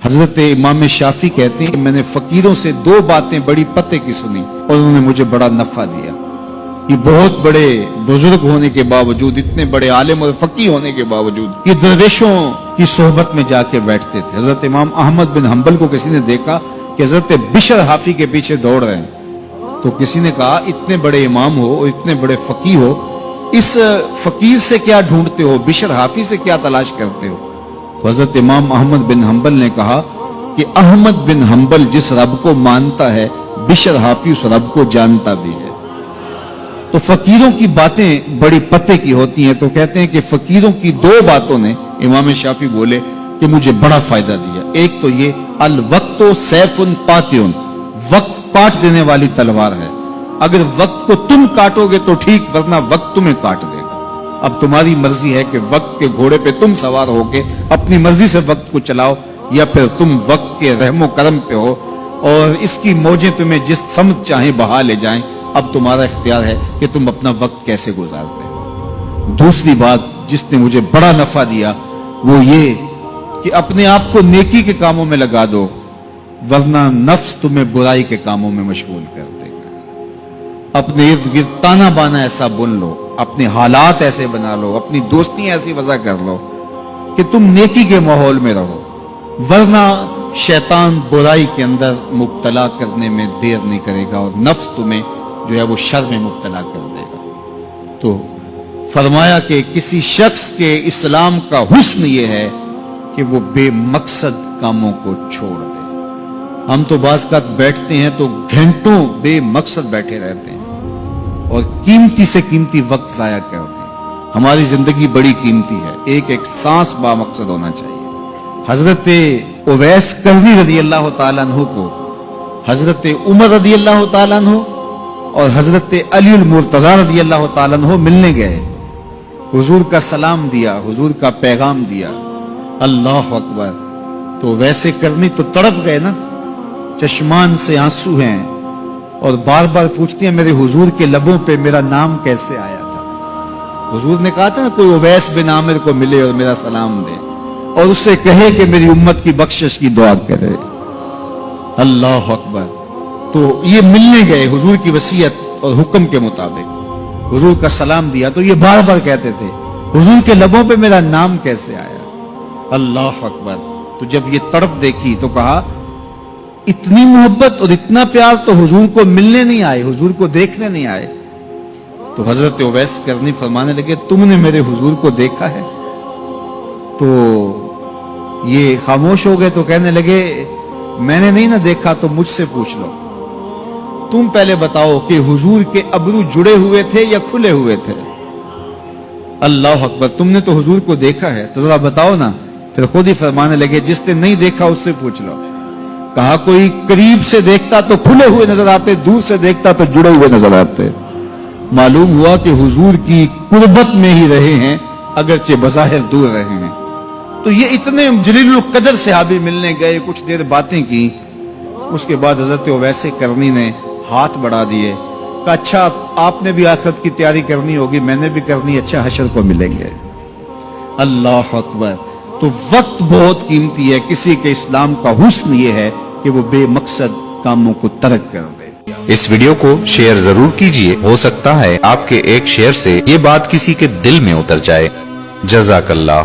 हजरत इमाम शाफी कहते हैं कि मैंने फकीरों से दो बातें बड़ी पते की सुनी और उन्होंने मुझे बड़ा नफा दिया। ये बहुत बड़े बुजुर्ग होने के बावजूद, इतने बड़े आलिम और फकीह होने के बावजूद ये दरवेशों की सोहबत में जाके बैठते थे। हजरत इमाम अहमद बिन हंबल को किसी ने देखा कि हजरत बिशर हाफी के पीछे दौड़ रहे हैं, तो किसी ने कहा इतने बड़े इमाम हो और इतने बड़े फकीह हो, इस फकीर से क्या ढूंढते हो, बिशर हाफी से क्या तलाश करते हो? तो हजरत इमाम अहमद बिन हंबल ने कहा कि अहमद बिन हंबल जिस रब को मानता है, बिशर हाफी उस रब को जानता भी है। तो फकीरों की बातें बड़ी पते की होती हैं। तो कहते हैं कि फकीरों की दो बातों ने, इमाम शाफी बोले, कि मुझे बड़ा फायदा दिया। एक तो ये अल वक्तो सैफुन पातियुन, वक्त काट देने वाली तलवार है। अगर वक्त को तुम काटोगे तो ठीक, वरना वक्त तुम्हें काट देगा। अब तुम्हारी मर्जी है कि वक्त के घोड़े पे तुम सवार होके अपनी मर्जी से वक्त को चलाओ, या फिर तुम वक्त के रहमो करम पे हो और इसकी मौजें तुम्हें जिस समत चाहे बहा ले जाएं। अब तुम्हारा इख्तियार है कि तुम अपना वक्त कैसे गुजारते हो। दूसरी बात जिसने मुझे बड़ा नफा दिया वो ये कि अपने आप को नेकी के कामों में लगा दो, वरना नफ्स तुम्हें बुराई के कामों में मशगूल कर देगा। अपने इर्द गिर्द ताना बाना ऐसा बुन लो, अपने हालात ऐसे बना लो, अपनी दोस्ती ऐसी वजह कर लो कि तुम नेकी के माहौल में रहो, वरना शैतान बुराई के अंदर मुब्तला करने में देर नहीं करेगा और नफ्स तुम्हें जो है वो शर में मुब्तला कर देगा। तो फरमाया कि किसी शख्स के इस्लाम का हुस्न ये है कि वो बेमकसद कामों को छोड़ दे। हम तो बाज़ का बैठते हैं तो घंटों बेमकसद बैठे रहते हैं और कीमती से कीमती वक्त जाया करते हैं। हमारी जिंदगी बड़ी कीमती है, एक एक सांस बामकसद होना चाहिए। हजरत उवैस करनी रज़ी अल्लाह ताला अन्हु को हजरत उमर रज़ी अल्लाह ताला अन्हु और हजरत अली मुर्तजा रज़ी अल्लाह ताला अन्हु मिलने गए। हुजूर का सलाम दिया, हुजूर का पैगाम दिया। अल्लाह अकबर। तो वैसे करनी तो तड़प गए ना, चश्मान से आंसू हैं और बार बार पूछती हैं मेरे हुजूर के लबों पे मेरा नाम कैसे आया था। हुजूर ने कहा था ना कोई उवैस बिन आमिर को मिले और मेरा सलाम दे और उससे कहे कि मेरी उम्मत की बख्शिश की दुआ करे। अल्लाह अकबर। तो ये मिलने गए हुजूर की वसीयत और हुक्म के मुताबिक, हुजूर का सलाम दिया। तो ये बार बार कहते थे हुजूर के लबों पे मेरा नाम कैसे आया। अल्लाह अकबर। तो जब ये तड़प देखी तो कहा इतनी मोहब्बत और इतना प्यार तो हुजूर को मिलने नहीं आए, हुजूर को देखने नहीं आए। तो हजरत उवैस करनी फरमाने लगे तुमने मेरे हुजूर को देखा है? तो ये खामोश हो गए। तो कहने लगे मैंने नहीं ना देखा तो मुझसे पूछ लो, तुम पहले बताओ कि हुजूर के अबरू जुड़े हुए थे या खुले हुए थे? अल्लाह अकबर। तुमने तो हुजूर को देखा है तो जरा बताओ ना। फिर खुद ही फरमाने लगे जिसने नहीं देखा उससे पूछ लो। कहा कोई करीब से देखता तो खुले हुए नजर आते, दूर से देखता तो जुड़े हुए नजर आते। मालूम हुआ कि हुजूर की कुर्बत में ही रहे हैं, अगरचे बज़ाहिर दूर रहे हैं। तो ये इतने जलीलुल कदर सहाबी मिलने गए, कुछ देर बातें की। उसके बाद हजरत उवैस करनी ने हाथ बढ़ा दिए, कहा अच्छा आपने भी आखिरत की तैयारी करनी होगी, मैंने भी करनी, अच्छा हशर को मिलेंगे। अल्लाह अकबर। तो वक्त बहुत कीमती है। किसी के इस्लाम का हुस्न ये है कि वो बेमकसद कामों को तर्क कर दे। इस वीडियो को शेयर जरूर कीजिए, हो सकता है आपके एक शेयर से ये बात किसी के दिल में उतर जाए। जज़ाकल्लाह।